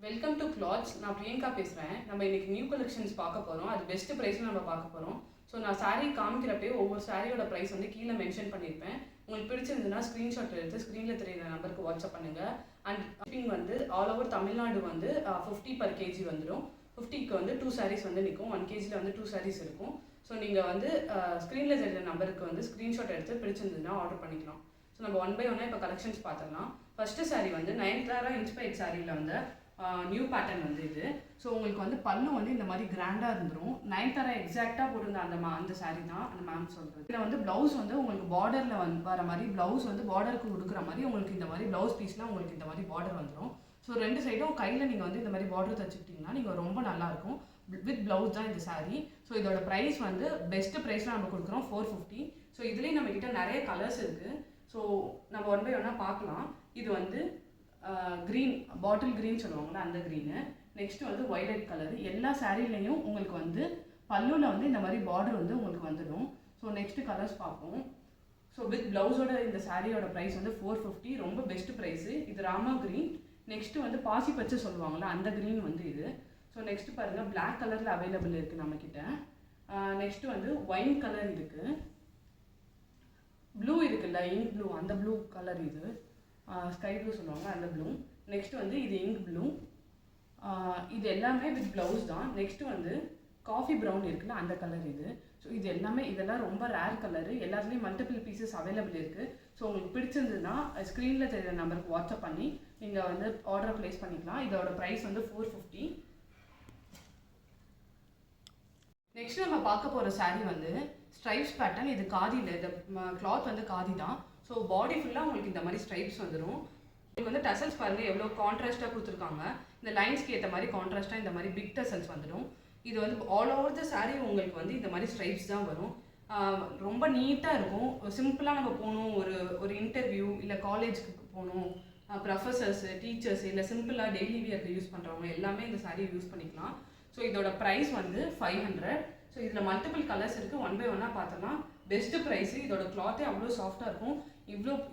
Welcome to clothes. நான் பிரியங்கா பேசுகிறேன். நம்ம இன்னைக்கு நியூ கலெக்ஷன்ஸ் பார்க்க போகிறோம். அது பெஸ்ட் ப்ரைஸில் நம்ம பார்க்க போகிறோம். ஸோ நான் சாரீ காமிக்கிறப்பே ஒவ்வொரு சாரியோட ப்ரைஸ் வந்து கீழே மென்ஷன் பண்ணியிருப்பேன். உங்களுக்கு பிடிச்சிருந்ததுன்னா ஸ்க்ரீன்ஷாட் எடுத்து ஸ்க்ரீனில் தெரியுற நம்பருக்கு வாட்ஸ்அப் பண்ணுங்கள். அண்ட் ஷிப்பிங் வந்து ஆல் ஓவர் தமிழ்நாடு வந்து 50 per kg வந்துடும். 50க்கு வந்து 2 sarees வந்து நிற்கும். 1 kgயில் வந்து 2 sarees இருக்கும். ஸோ நீங்கள் வந்து ஸ்க்ரீனில் தெரியுற நம்பருக்கு வந்து ஸ்க்ரீன்ஷாட் எடுத்து பிடிச்சிருந்ததுன்னா ஆர்டர் பண்ணிக்கலாம். ஸோ நம்ம ஒன் பை ஒன்னாக இப்போ கலெக்ஷன்ஸ் பார்த்துடலாம். ஃபஸ்ட்டு சாரீ வந்து நயன்தாரா இன்ஸ்பைர்ட் சாரியில் வந்து நியூ பேட்டர்ன் வந்து இது. ஸோ உங்களுக்கு வந்து பல்லு வந்து இந்த மாதிரி கிராண்டாக இருந்துடும். நயன்தாரா எக்ஸாக்டாக போட்டிருந்த அந்த சாரீ தான் அந்த மேம் சொல்கிறது. இதில் வந்து ப்ளவுஸ் வந்து உங்களுக்கு பார்டரில் வந்து வர மாதிரி ப்ளவுஸ் வந்து பார்டருக்கு கொடுக்குற மாதிரி உங்களுக்கு இந்த மாதிரி ப்ளவுஸ் பீஸ்லாம் உங்களுக்கு இந்த மாதிரி பார்டர் வந்துடும். ஸோ ரெண்டு சைடும் கையில் நீங்கள் வந்து இந்த மாதிரி பார்டர் தச்சுக்கிட்டிங்கன்னா நீங்கள் ரொம்ப நல்லாயிருக்கும். வித் ப்ளவுஸ் தான் இந்த சாரீ. ஸோ இதோட ப்ரைஸ் வந்து பெஸ்ட்டு ப்ரைஸில் நம்ம கொடுக்குறோம் 450. ஸோ இதுலேயும் நம்மக்கிட்ட நிறைய கலர்ஸ் இருக்குது. ஸோ நம்ம ஒன் பை ஒன்னாக பார்க்கலாம். இது வந்து க்ரீன், பாட்டில் க்ரீன் சொல்லுவாங்களா அந்த க்ரீனு. நெக்ஸ்ட்டு வந்து வைலட் கலர். எல்லா சாரீலையும் உங்களுக்கு வந்து பல்லுவில் வந்து இந்த மாதிரி பார்டர் வந்து உங்களுக்கு வந்துடும். ஸோ நெக்ஸ்ட்டு கலர்ஸ் பார்ப்போம். ஸோ வித் ப்ளவுஸோட இந்த சாரியோட ப்ரைஸ் வந்து 450. ரொம்ப பெஸ்ட் ப்ரைஸு. இது ராமா க்ரீன். நெக்ஸ்ட்டு வந்து பாசி பச்சை சொல்லுவாங்களா அந்த க்ரீன் வந்து இது. ஸோ நெக்ஸ்ட்டு பாருங்கள், பிளாக் கலரில் அவைலபிள் இருக்குது நம்மக்கிட்ட. நெக்ஸ்ட்டு வந்து ஒயின் கலர் இருக்குது. ப்ளூ இருக்குல்ல, இங்க் ப்ளூ, அந்த ப்ளூ கலர் இது. ஸ்கை ப்ளூ சொல்லுவாங்க அந்த ப்ளூ. நெக்ஸ்ட் வந்து இது இங்க் ப்ளூ. இது எல்லாமே வித் ப்ளவுஸ் தான். நெக்ஸ்ட்டு வந்து காஃபி ப்ரௌன் இருக்குல்ல அந்த கலர் இது. ஸோ இது எல்லாமே இதெல்லாம் ரொம்ப ரேர் கலரு. எல்லாத்துலேயும் மல்டிபிள் பீசஸ் அவைலபிள் இருக்குது. ஸோ உங்களுக்கு பிடிச்சிருந்ததுன்னா ஸ்க்ரீனில் தெரியுற நம்பருக்கு வாட்ஸ்அப் பண்ணி நீங்கள் வந்து ஆர்டர் ப்ளேஸ் பண்ணிக்கலாம். இதோட ப்ரைஸ் வந்து 450. நெக்ஸ்ட் நம்ம பார்க்க போகிற சாரீ வந்து ஸ்ட்ரைப்ஸ் பேட்டர்ன். இது காதியில், இந்த கிளாத் வந்து காதி தான். ஸோ பாடி ஃபுல்லாக உங்களுக்கு இந்த மாதிரி ஸ்ட்ரைப்ஸ் வந்துடும். உங்களுக்கு வந்து டசல்ஸ் பாருங்கள் எவ்வளோ கான்ட்ராஸ்ட்டாக கொடுத்துருக்காங்க. இந்த லைன்ஸ்க்கு ஏற்ற மாதிரி கான்ட்ராஸ்ட்டாக இந்த மாதிரி பிக் டசல்ஸ் வந்துடும். இது வந்து ஆல் ஓவர் த சாரீ உங்களுக்கு வந்து இந்த மாதிரி ஸ்ட்ரைப்ஸ் தான் வரும். ரொம்ப நீட்டாக இருக்கும். சிம்பிளாக நம்ம போகணும், ஒரு இன்டர்வியூ இல்லை காலேஜுக்கு போகணும், ப்ரொஃபஸர்ஸு, டீச்சர்ஸ் இல்லை சிம்பிளாக டெய்லி வியருக்கு யூஸ் பண்ணுறவங்க எல்லாமே இந்த சாரீ யூஸ் பண்ணிக்கலாம். ஸோ இதோட ப்ரைஸ் வந்து 500. ஸோ இதில் மல்டிபிள் கலர்ஸ் இருக்குது. ஒன் பை ஒன்னாக பார்த்தோம்னா பெஸ்ட்டு ப்ரைஸு. இதோட கிளாத்தே அவ்வளோ சாஃப்டாக இருக்கும்.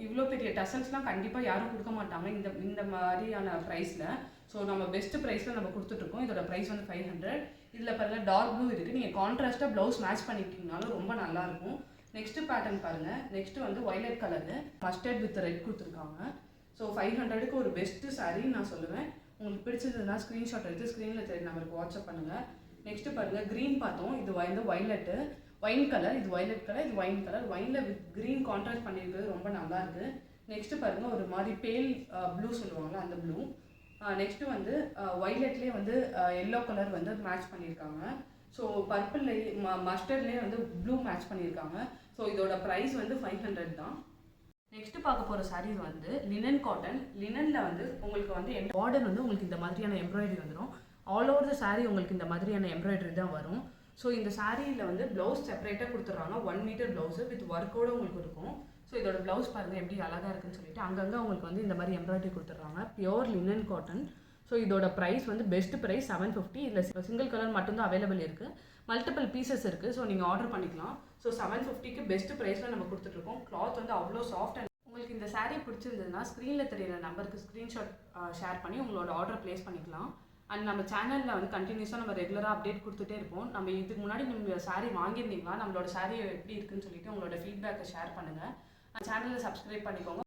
இவ்வளோ பெரிய டசல்ஸ்லாம் கண்டிப்பாக யாரும் கொடுக்க மாட்டாங்க இந்த மாதிரியான ப்ரைஸில். ஸோ நம்ம பெஸ்ட்டு ப்ரைஸில் நம்ம கொடுத்துட்ருக்கோம். இதோட ப்ரைஸ் வந்து 500. இதில் பாருங்கள் டார்க் ப்ளூ இருக்குது. நீங்கள் கான்ட்ராஸ்ட்டாக ப்ளவுஸ் மேட்ச் பண்ணிக்கிட்டிங்கனாலும் ரொம்ப நல்லாயிருக்கும். நெக்ஸ்ட்டு பேட்டர்ன் பாருங்கள். நெக்ஸ்ட்டு வந்து violet colour mustard with red கொடுத்துருக்காங்க. ஸோ 500க்கு ஒரு பெஸ்ட்டு சாரீ நான் சொல்லுவேன். உங்களுக்கு பிடிச்சதுன்னா ஸ்க்ரீன்ஷாட் எடுத்து ஸ்க்ரீனில் தெரியும் நம்பருக்கு வாட்ஸ்அப் பண்ணுங்கள். நெக்ஸ்ட்டு பாருங்கள், க்ரீன் பார்த்தோம். இது வந்து வைலட்டு, ஒயின் கலர். இது வைலட் கலர், இது ஒயின் கலர். ஒயினில் வித் க்ரீன் கான்ட்ராஸ்ட் பண்ணியிருக்கிறது ரொம்ப நல்லாயிருக்கு. நெக்ஸ்ட்டு பாருங்கள், ஒரு மாதிரி பேல் ப்ளூ சொல்லுவாங்களா அந்த ப்ளூ. நெக்ஸ்ட்டு வந்து வைலட்லேயே வந்து எல்லோ கலர் வந்து மேட்ச் பண்ணியிருக்காங்க. ஸோ பர்பிள்லேயே மஸ்டர்ட்லேயே வந்து ப்ளூ மேட்ச் பண்ணியிருக்காங்க. ஸோ இதோட ப்ரைஸ் வந்து 500 தான். நெக்ஸ்ட் பார்க்க போகிற சாரீஸ் வந்து லினன் காட்டன். லினனில் வந்து உங்களுக்கு வந்து பார்டர் வந்து உங்களுக்கு இந்த மாதிரியான எம்ப்ராய்டரி வந்துடும். ஆல் ஓவர் த சாரீ உங்களுக்கு இந்த மாதிரியான எம்ப்ராய்டரி தான் வரும். ஸோ இந்த சாரியில் வந்து ப்ளவுஸ் செப்பரேட்டாக கொடுத்துட்றாங்க. 1 மீட்டர் ப்ளவுஸு வித் ஒர்க்கோடு உங்களுக்கு இருக்கும். ஸோ இதோட ப்ளவுஸ் பாருங்கள் எப்படி அழகாக இருக்குன்னு சொல்லிட்டு அங்கங்கே உங்களுக்கு வந்து இந்த மாதிரி எம்ப்ராய்டரி கொடுத்துட்றாங்க. Pure linen cotton. ஸோ இதோட ப்ரைஸ் வந்து பெஸ்ட் ப்ரைஸ் 750. இதில் சிங்கிள் கலர் மட்டும்தான் அவைலபிள் இருக்குது. மல்டிபிள் பீசஸ் இருக்குது. ஸோ நீங்கள் ஆர்டர் பண்ணிக்கலாம். ஸோ 750க்கு பெஸ்ட் ப்ரைஸில் நம்ம கொடுத்துட்ருக்கோம். கிளாத் வந்து அவ்வளோ சாஃப்ட். அண்ட் உங்களுக்கு இந்த சாரீ பிடிச்சிருந்ததுன்னா ஸ்க்ரீனில் தெரியிற நம்பருக்கு ஸ்க்ரீன்ஷாட் ஷேர் பண்ணி உங்களோட ஆர்டர் ப்ளேஸ் பண்ணிக்கலாம். அண்ட் நம்ம சேனலில் வந்து கண்டினியூஸாக நம்ம ரெகுலராக அப்டேட் கொடுத்துட்டே இருப்போம். நம்ம இதுக்கு முன்னாடி நீங்கள் சாரீ வாங்கியிருந்தீங்களா, நம்மளோட சாரீ எப்படி இருக்குன்னு சொல்லிட்டு உங்களோட ஃபீட்பேக்கை ஷேர் பண்ணுங்கள். சேனலில் சப்ஸ்கிரைப் பண்ணிக்கோங்க.